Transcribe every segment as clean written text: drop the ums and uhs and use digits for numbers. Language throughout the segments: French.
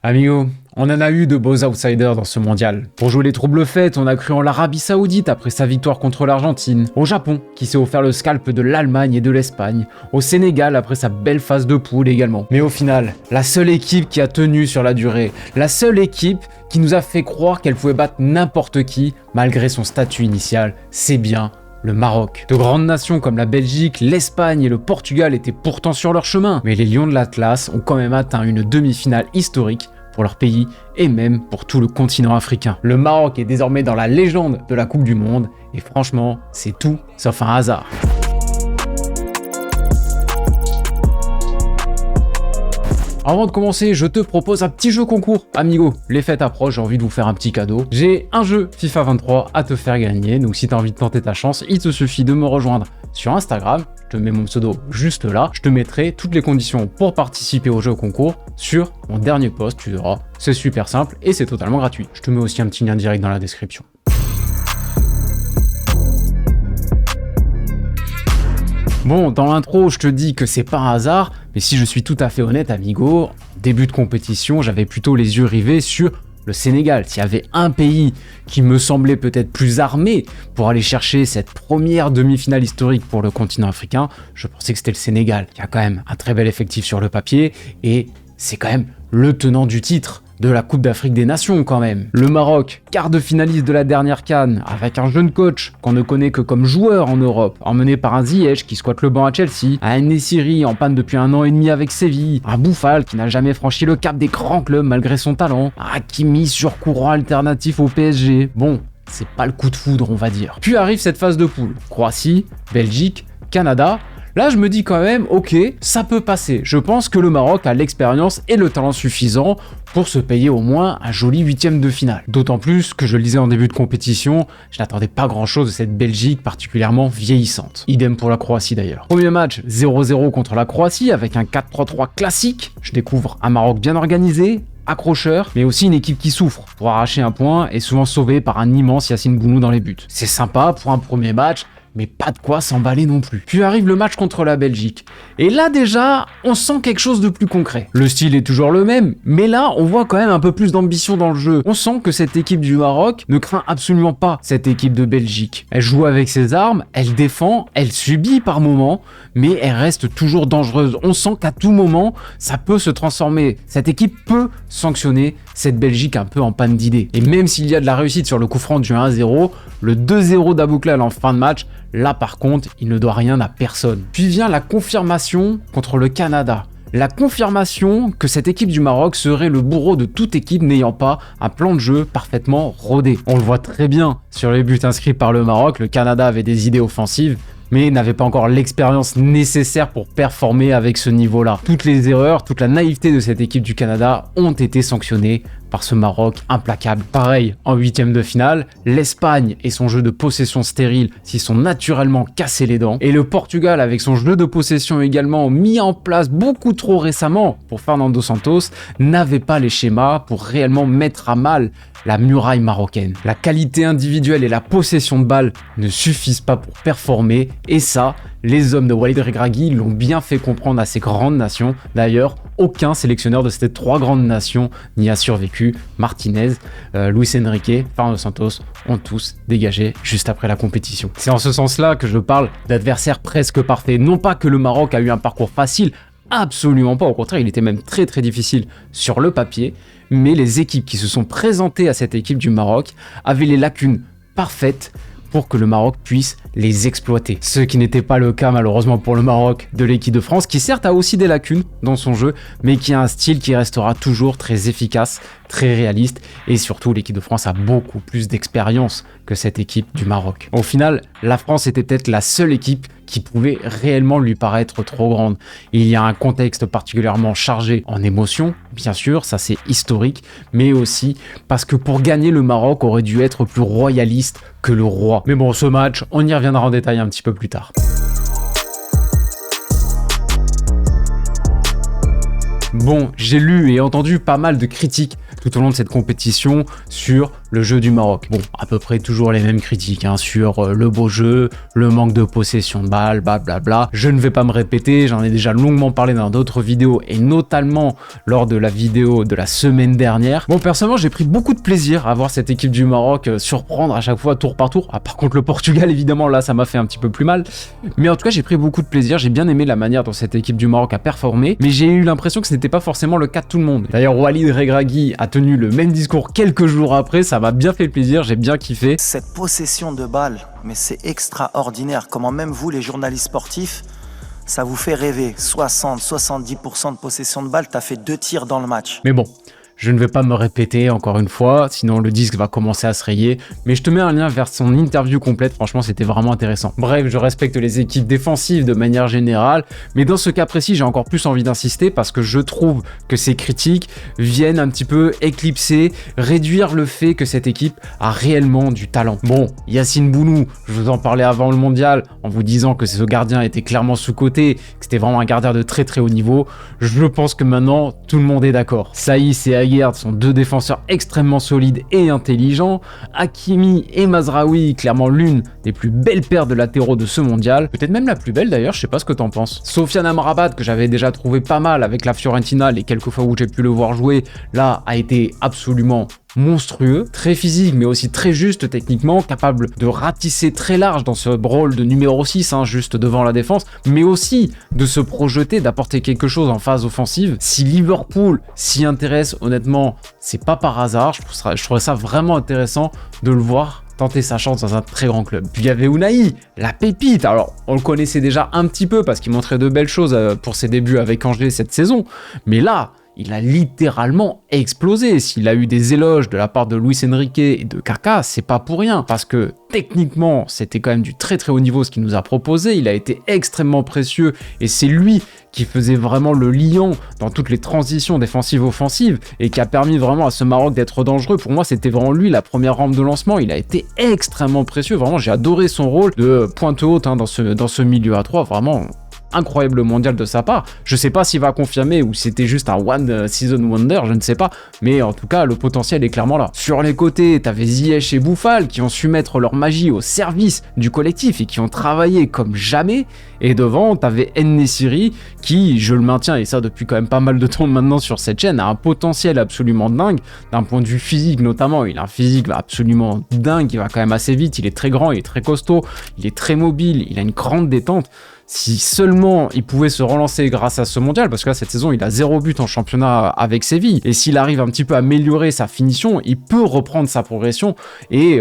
Amigo, on en a eu de beaux outsiders dans ce mondial. Pour jouer les troubles fêtes, on a cru en l'Arabie Saoudite après sa victoire contre l'Argentine, au Japon, qui s'est offert le scalp de l'Allemagne et de l'Espagne, au Sénégal après sa belle phase de poule également. Mais au final, la seule équipe qui a tenu sur la durée, la seule équipe qui nous a fait croire qu'elle pouvait battre n'importe qui, malgré son statut initial, c'est bien le Maroc. De grandes nations comme la Belgique, l'Espagne et le Portugal étaient pourtant sur leur chemin, mais les Lions de l'Atlas ont quand même atteint une demi-finale historique pour leur pays et même pour tout le continent africain. Le Maroc est désormais dans la légende de la Coupe du Monde et franchement, c'est tout sauf un hasard. Avant de commencer, je te propose un petit jeu concours. Amigo, les fêtes approchent, j'ai envie de vous faire un petit cadeau. J'ai un jeu FIFA 23 à te faire gagner, donc si tu as envie de tenter ta chance, il te suffit de me rejoindre sur Instagram. Je te mets mon pseudo juste là. Je te mettrai toutes les conditions pour participer au jeu concours sur mon dernier post, tu verras. C'est super simple et c'est totalement gratuit. Je te mets aussi un petit lien direct dans la description. Bon, dans l'intro, je te dis que c'est pas un hasard, mais si je suis tout à fait honnête, amigo, en début de compétition, j'avais plutôt les yeux rivés sur le Sénégal. S'il y avait un pays qui me semblait peut-être plus armé pour aller chercher cette première demi-finale historique pour le continent africain, je pensais que c'était le Sénégal. Il y a quand même un très bel effectif sur le papier et c'est quand même le tenant du titre de la Coupe d'Afrique des Nations quand même. Le Maroc, quart de finaliste de la dernière CAN, avec un jeune coach qu'on ne connaît que comme joueur en Europe, emmené par un Ziyech qui squatte le banc à Chelsea, un Nessiri en panne depuis 1 an et demi avec Séville, un Bouffal qui n'a jamais franchi le cap des grands clubs malgré son talent, un Hakimi sur courant alternatif au PSG. Bon, c'est pas le coup de foudre on va dire. Puis arrive cette phase de poule. Croatie, Belgique, Canada. Là, je me dis quand même, ok, ça peut passer. Je pense que le Maroc a l'expérience et le talent suffisant pour se payer au moins un joli 8e de finale. D'autant plus que je le disais en début de compétition, je n'attendais pas grand chose de cette Belgique particulièrement vieillissante. Idem pour la Croatie d'ailleurs. Premier match 0-0 contre la Croatie avec un 4-3-3 classique. Je découvre un Maroc bien organisé, accrocheur, mais aussi une équipe qui souffre pour arracher un point et souvent sauvée par un immense Yacine Bounou dans les buts. C'est sympa pour un premier match, mais pas de quoi s'emballer non plus. Puis arrive le match contre la Belgique. Et là déjà, on sent quelque chose de plus concret. Le style est toujours le même, mais là, on voit quand même un peu plus d'ambition dans le jeu. On sent que cette équipe du Maroc ne craint absolument pas cette équipe de Belgique. Elle joue avec ses armes, elle défend, elle subit par moments, mais elle reste toujours dangereuse. On sent qu'à tout moment, ça peut se transformer. Cette équipe peut sanctionner cette Belgique un peu en panne d'idées. Et même s'il y a de la réussite sur le coup franc du 1-0, le 2-0 d'Abouklal en fin de match, là par contre, il ne doit rien à personne. Puis vient la confirmation contre le Canada. La confirmation que cette équipe du Maroc serait le bourreau de toute équipe n'ayant pas un plan de jeu parfaitement rodé. On le voit très bien sur les buts inscrits par le Maroc, le Canada avait des idées offensives, mais n'avait pas encore l'expérience nécessaire pour performer avec ce niveau-là. Toutes les erreurs, toute la naïveté de cette équipe du Canada ont été sanctionnées par ce Maroc implacable. Pareil, en 8e de finale, l'Espagne et son jeu de possession stérile s'y sont naturellement cassés les dents, et le Portugal avec son jeu de possession également mis en place beaucoup trop récemment pour Fernando Santos, n'avait pas les schémas pour réellement mettre à mal la muraille marocaine. La qualité individuelle et la possession de balle ne suffisent pas pour performer, et ça, les hommes de Walid Regragui l'ont bien fait comprendre à ces grandes nations. D'ailleurs, aucun sélectionneur de ces 3 grandes nations n'y a survécu. Martinez, Luis Enrique, Fernando Santos ont tous dégagé juste après la compétition. C'est en ce sens-là que je parle d'adversaires presque parfaits. Non pas que le Maroc a eu un parcours facile, absolument pas, au contraire, il était même très très difficile sur le papier, mais les équipes qui se sont présentées à cette équipe du Maroc avaient les lacunes parfaites pour que le Maroc puisse les exploiter. Ce qui n'était pas le cas malheureusement pour le Maroc de l'équipe de France, qui certes a aussi des lacunes dans son jeu, mais qui a un style qui restera toujours très efficace, très réaliste, et surtout l'équipe de France a beaucoup plus d'expérience que cette équipe du Maroc. Au final, la France était peut-être la seule équipe qui pouvait réellement lui paraître trop grande. Il y a un contexte particulièrement chargé en émotions, bien sûr, ça c'est historique, mais aussi parce que pour gagner, le Maroc aurait dû être plus royaliste que le roi. Mais bon, ce match, on y reviendra en détail un petit peu plus tard. Bon, j'ai lu et entendu pas mal de critiques tout au long de cette compétition sur le jeu du Maroc. Bon, à peu près toujours les mêmes critiques sur le beau jeu, le manque de possession de balles, blablabla. Je ne vais pas me répéter, j'en ai déjà longuement parlé dans d'autres vidéos et notamment lors de la vidéo de la semaine dernière. Bon, personnellement, j'ai pris beaucoup de plaisir à voir cette équipe du Maroc surprendre à chaque fois tour par tour. Ah, par contre, le Portugal, évidemment, là, ça m'a fait un petit peu plus mal. Mais en tout cas, j'ai pris beaucoup de plaisir. J'ai bien aimé la manière dont cette équipe du Maroc a performé, mais j'ai eu l'impression que ce n'était pas forcément le cas de tout le monde. D'ailleurs, Walid Regragui a tenu le même discours quelques jours après. Ça m'a bien fait plaisir, j'ai bien kiffé. Cette possession de balles, mais c'est extraordinaire. Comment même vous, les journalistes sportifs, ça vous fait rêver. 60-70% de possession de balles, t'as fait 2 tirs dans le match. Mais bon, je ne vais pas me répéter encore une fois, sinon le disque va commencer à se rayer, mais je te mets un lien vers son interview complète, franchement c'était vraiment intéressant. Bref, je respecte les équipes défensives de manière générale, mais dans ce cas précis, j'ai encore plus envie d'insister parce que je trouve que ces critiques viennent un petit peu éclipser, réduire le fait que cette équipe a réellement du talent. Bon, Yacine Bounou, je vous en parlais avant le mondial, en vous disant que ce gardien était clairement sous-coté, que c'était vraiment un gardien de très très haut niveau, je pense que maintenant, tout le monde est d'accord. Saïs et Aguerd sont 2 défenseurs extrêmement solides et intelligents. Hakimi et Mazraoui, clairement l'une des plus belles paires de latéraux de ce mondial. Peut-être même la plus belle d'ailleurs, je sais pas ce que t'en penses. Sofiane Amrabat, que j'avais déjà trouvé pas mal avec la Fiorentina les quelques fois où j'ai pu le voir jouer, là a été absolument monstrueux, très physique mais aussi très juste techniquement, capable de ratisser très large dans ce rôle de numéro 6, juste devant la défense, mais aussi de se projeter, d'apporter quelque chose en phase offensive. Si Liverpool s'y intéresse, honnêtement, c'est pas par hasard, je trouverais ça vraiment intéressant de le voir tenter sa chance dans un très grand club. Puis il y avait Unai, la pépite. Alors, on le connaissait déjà un petit peu parce qu'il montrait de belles choses pour ses débuts avec Angers cette saison, mais là, il a littéralement explosé. S'il a eu des éloges de la part de Luis Enrique et de Kaka, c'est pas pour rien, parce que techniquement, c'était quand même du très très haut niveau ce qu'il nous a proposé. Il a été extrêmement précieux et c'est lui qui faisait vraiment le lion dans toutes les transitions défensives-offensives et qui a permis vraiment à ce Maroc d'être dangereux. Pour moi, c'était vraiment lui la première rampe de lancement. Il a été extrêmement précieux. Vraiment, j'ai adoré son rôle de pointe haute dans ce milieu à 3. Vraiment incroyable mondial de sa part. Je sais pas s'il va confirmer ou c'était juste un one season wonder, je ne sais pas, mais en tout cas le potentiel est clairement là. Sur les côtés, t'avais Ziyech et Boufal qui ont su mettre leur magie au service du collectif et qui ont travaillé comme jamais, et devant t'avais En-Nesyri qui, je le maintiens et ça depuis quand même pas mal de temps maintenant sur cette chaîne, a un potentiel absolument dingue d'un point de vue physique notamment. Il a un physique absolument dingue, il va quand même assez vite, il est très grand, il est très costaud, il est très mobile, il a une grande détente. Si seulement il pouvait se relancer grâce à ce mondial, parce que là cette saison il a 0 but en championnat avec Séville, et s'il arrive un petit peu à améliorer sa finition, il peut reprendre sa progression et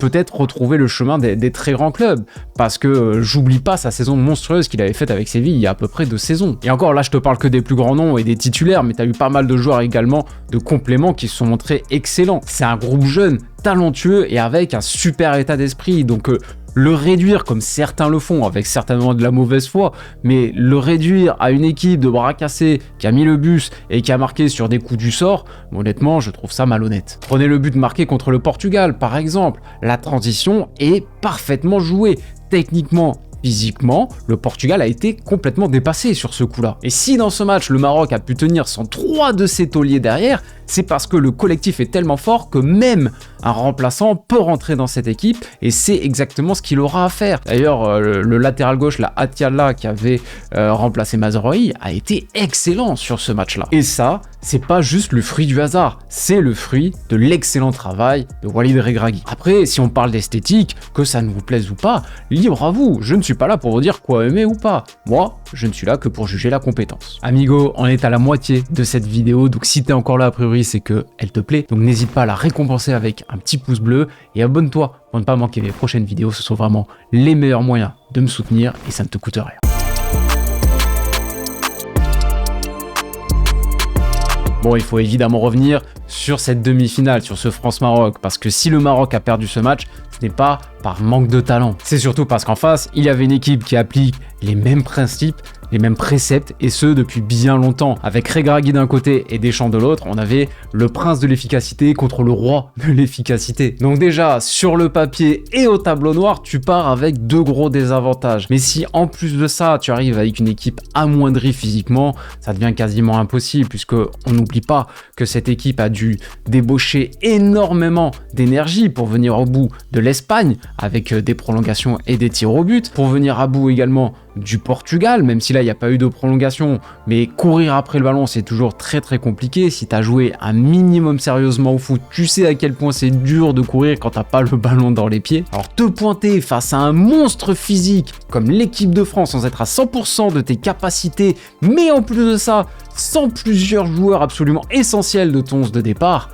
peut-être retrouver le chemin des très grands clubs, parce que j'oublie pas sa saison monstrueuse qu'il avait faite avec Séville il y a à peu près 2 saisons. Et encore là je te parle que des plus grands noms et des titulaires, mais t'as eu pas mal de joueurs également de compléments qui se sont montrés excellents. C'est un groupe jeune, talentueux et avec un super état d'esprit, donc le réduire comme certains le font, avec certainement de la mauvaise foi, mais le réduire à une équipe de bras cassés qui a mis le bus et qui a marqué sur des coups du sort, honnêtement, je trouve ça malhonnête. Prenez le but marqué contre le Portugal, par exemple. La transition est parfaitement jouée. Techniquement, physiquement, le Portugal a été complètement dépassé sur ce coup-là. Et si dans ce match, le Maroc a pu tenir sans 3 de ses tauliers derrière, c'est parce que le collectif est tellement fort que même un remplaçant peut rentrer dans cette équipe et c'est exactement ce qu'il aura à faire. D'ailleurs, le latéral gauche, la Atiala qui avait remplacé Mazraoui, a été excellent sur ce match-là. Et ça, c'est pas juste le fruit du hasard, c'est le fruit de l'excellent travail de Walid Regragui. Après, si on parle d'esthétique, que ça ne vous plaise ou pas, libre à vous. Je ne suis pas là pour vous dire quoi aimer ou pas. Moi, je ne suis là que pour juger la compétence. Amigo, on est à la moitié de cette vidéo, donc si t'es encore là, a priori, c'est que elle te plaît. Donc n'hésite pas à la récompenser avec un petit pouce bleu et abonne-toi pour ne pas manquer mes prochaines vidéos. Ce sont vraiment les meilleurs moyens de me soutenir et ça ne te coûte rien. Bon, il faut évidemment revenir sur cette demi-finale, sur ce France-Maroc, parce que si le Maroc a perdu ce match, ce n'est pas par manque de talent. C'est surtout parce qu'en face, il y avait une équipe qui applique les mêmes principes, les mêmes préceptes, et ce depuis bien longtemps. Avec Regragui d'un côté et Deschamps de l'autre, on avait le prince de l'efficacité contre le roi de l'efficacité. Donc déjà, sur le papier et au tableau noir, tu pars avec deux gros désavantages. Mais si en plus de ça, tu arrives avec une équipe amoindrie physiquement, ça devient quasiment impossible, puisque on n'oublie pas que cette équipe a dû débaucher énormément d'énergie pour venir au bout de l'Espagne, avec des prolongations et des tirs au but, pour venir à bout également du Portugal, même si là il n'y a pas eu de prolongation, mais courir après le ballon c'est toujours très très compliqué. Si tu as joué un minimum sérieusement au foot, tu sais à quel point c'est dur de courir quand t'as pas le ballon dans les pieds. Alors te pointer face à un monstre physique comme l'équipe de France sans être à 100% de tes capacités, mais en plus de ça, sans plusieurs joueurs absolument essentiels de ton 11 de départ,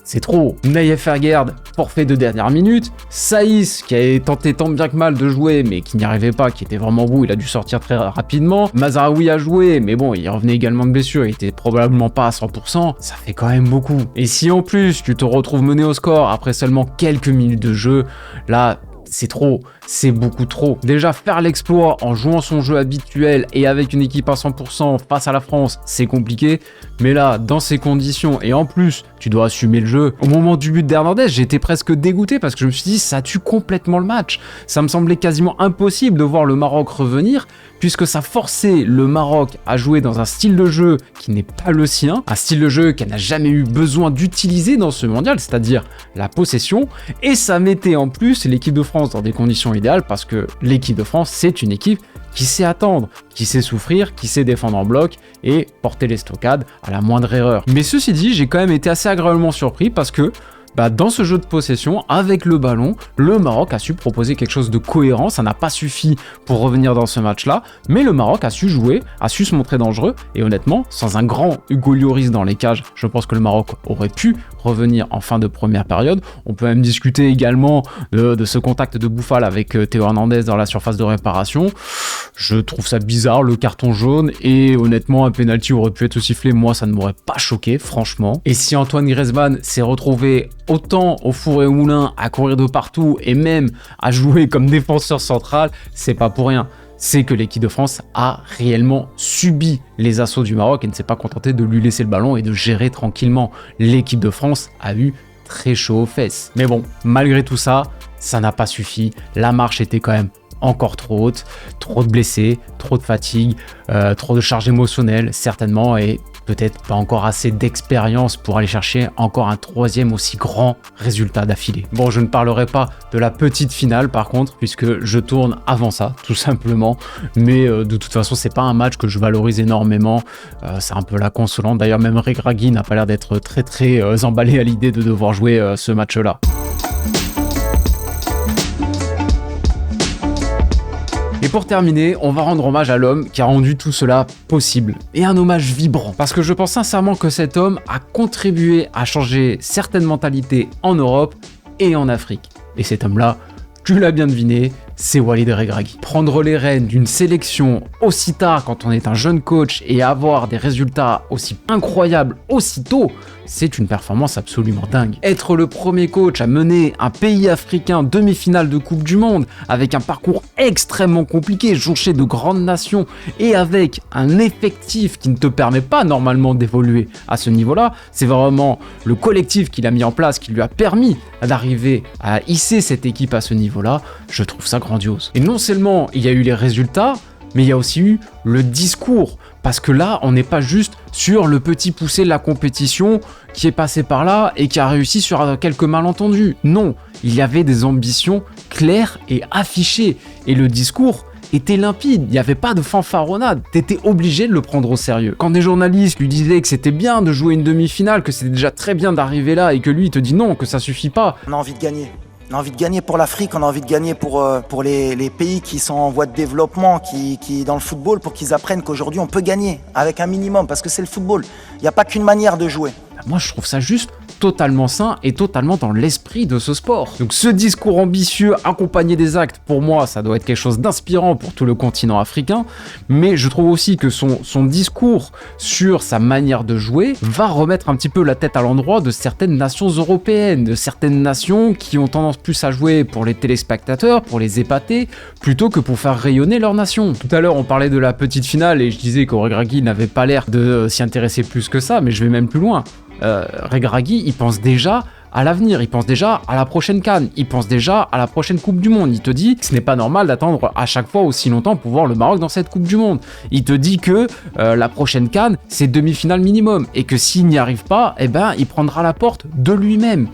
c'est trop. Naïef Aguerd, forfait de dernière minute. Saïs, qui a tenté tant bien que mal de jouer, mais qui n'y arrivait pas, qui était vraiment beau, il a dû sortir très rapidement. Mazraoui a joué, mais bon, il revenait également de blessure, il était probablement pas à 100%. Ça fait quand même beaucoup. Et si en plus, tu te retrouves mené au score après seulement quelques minutes de jeu, là, c'est trop, c'est beaucoup trop. Déjà, faire l'exploit en jouant son jeu habituel et avec une équipe à 100% face à la France, c'est compliqué. Mais là, dans ces conditions, et en plus, tu dois assumer le jeu. Au moment du but d'Hernandez, j'étais presque dégoûté parce que je me suis dit, ça tue complètement le match. Ça me semblait quasiment impossible de voir le Maroc revenir, puisque ça forçait le Maroc à jouer dans un style de jeu qui n'est pas le sien, un style de jeu qu'elle n'a jamais eu besoin d'utiliser dans ce mondial, c'est-à-dire la possession, et ça mettait en plus l'équipe de France dans des conditions idéales, parce que l'équipe de France, c'est une équipe qui sait attendre, qui sait souffrir, qui sait défendre en bloc et porter les stockades à la moindre erreur. Mais ceci dit, j'ai quand même été assez agréablement surpris parce que dans ce jeu de possession, avec le ballon, le Maroc a su proposer quelque chose de cohérent. Ça n'a pas suffi pour revenir dans ce match-là, mais le Maroc a su jouer, a su se montrer dangereux, et honnêtement, sans un grand Hugo Lloris dans les cages, je pense que le Maroc aurait pu revenir en fin de première période. On peut même discuter également de ce contact de Bouffal avec Théo Hernandez dans la surface de réparation. Je trouve ça bizarre, le carton jaune, et honnêtement, un penalty aurait pu être sifflé. Moi, ça ne m'aurait pas choqué, franchement. Et si Antoine Griezmann s'est retrouvé autant au four et au moulin à courir de partout et même à jouer comme défenseur central, c'est pas pour rien. C'est que l'équipe de France a réellement subi les assauts du Maroc et ne s'est pas contentée de lui laisser le ballon et de gérer tranquillement. L'équipe de France a eu très chaud aux fesses. Mais bon, malgré tout ça, ça n'a pas suffi. La marche était quand même encore trop haute, trop de blessés, trop de fatigue, trop de charge émotionnelle certainement, et peut-être pas encore assez d'expérience pour aller chercher encore un troisième aussi grand résultat d'affilée. Bon, je ne parlerai pas de la petite finale par contre, puisque je tourne avant ça, tout simplement, mais de toute façon, c'est pas un match que je valorise énormément, c'est un peu la consolante. D'ailleurs, même Regragui n'a pas l'air d'être très emballé à l'idée de devoir jouer ce match-là. Et pour terminer, on va rendre hommage à l'homme qui a rendu tout cela possible. Et un hommage vibrant. Parce que je pense sincèrement que cet homme a contribué à changer certaines mentalités en Europe et en Afrique. Et cet homme-là, tu l'as bien deviné, c'est Walid Regragui. Prendre les rênes d'une sélection aussi tard quand on est un jeune coach et avoir des résultats aussi incroyables aussitôt, c'est une performance absolument dingue. Être le premier coach à mener un pays africain demi-finale de Coupe du Monde avec un parcours extrêmement compliqué, jonché de grandes nations et avec un effectif qui ne te permet pas normalement d'évoluer à ce niveau-là, c'est vraiment le collectif qu'il a mis en place qui lui a permis d'arriver à hisser cette équipe à ce niveau-là. Je trouve ça grandiose. Et non seulement il y a eu les résultats, mais il y a aussi eu le discours. Parce que là, on n'est pas juste sur le petit poussé de la compétition qui est passé par là et qui a réussi sur quelques malentendus. Non, il y avait des ambitions claires et affichées. Et le discours était limpide, il n'y avait pas de fanfaronnade, t'étais obligé de le prendre au sérieux. Quand des journalistes lui disaient que c'était bien de jouer une demi-finale, que c'était déjà très bien d'arriver là et que lui il te dit non, que ça suffit pas. On a envie de gagner. On a envie de gagner pour l'Afrique, on a envie de gagner pour les pays qui sont en voie de développement, qui dans le football, pour qu'ils apprennent qu'aujourd'hui on peut gagner avec un minimum, parce que c'est le football. Il n'y a pas qu'une manière de jouer. Moi je trouve ça juste totalement sain et totalement dans l'esprit de ce sport. Donc ce discours ambitieux accompagné des actes, pour moi, ça doit être quelque chose d'inspirant pour tout le continent africain, mais je trouve aussi que son discours sur sa manière de jouer va remettre un petit peu la tête à l'endroit de certaines nations européennes, de certaines nations qui ont tendance plus à jouer pour les téléspectateurs, pour les épater, plutôt que pour faire rayonner leur nation. Tout à l'heure, on parlait de la petite finale et je disais qu'Oregragui n'avait pas l'air de s'y intéresser plus que ça, mais je vais même plus loin. Regragui, il pense déjà à l'avenir, il pense déjà à la prochaine CAN, il pense déjà à la prochaine Coupe du Monde. Il te dit que ce n'est pas normal d'attendre à chaque fois aussi longtemps pour voir le Maroc dans cette Coupe du Monde. Il te dit que la prochaine CAN, c'est demi-finale minimum, et que s'il n'y arrive pas, eh ben, il prendra la porte de lui-même.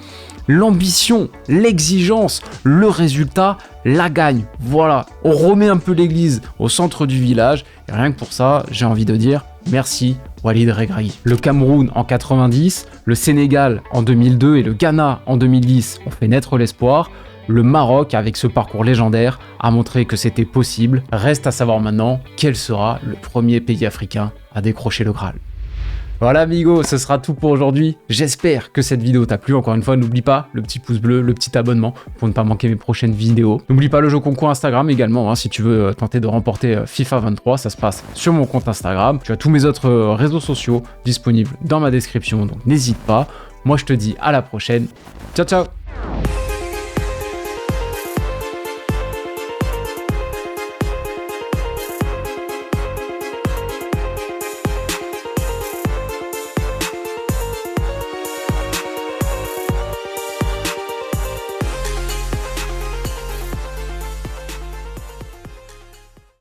L'ambition, l'exigence, le résultat, la gagne. Voilà, on remet un peu l'église au centre du village, et rien que pour ça, j'ai envie de dire merci Walid Regragui. Le Cameroun en 90, le Sénégal en 2002 et le Ghana en 2010 ont fait naître l'espoir. Le Maroc, avec ce parcours légendaire, a montré que c'était possible. Reste à savoir maintenant quel sera le premier pays africain à décrocher le Graal. Voilà amigo, ce sera tout pour aujourd'hui. J'espère que cette vidéo t'a plu. Encore une fois, n'oublie pas le petit pouce bleu, le petit abonnement pour ne pas manquer mes prochaines vidéos. N'oublie pas le jeu concours Instagram également, si tu veux tenter de remporter FIFA 23, ça se passe sur mon compte Instagram. Tu as tous mes autres réseaux sociaux disponibles dans ma description, donc n'hésite pas. Moi je te dis à la prochaine. Ciao ciao.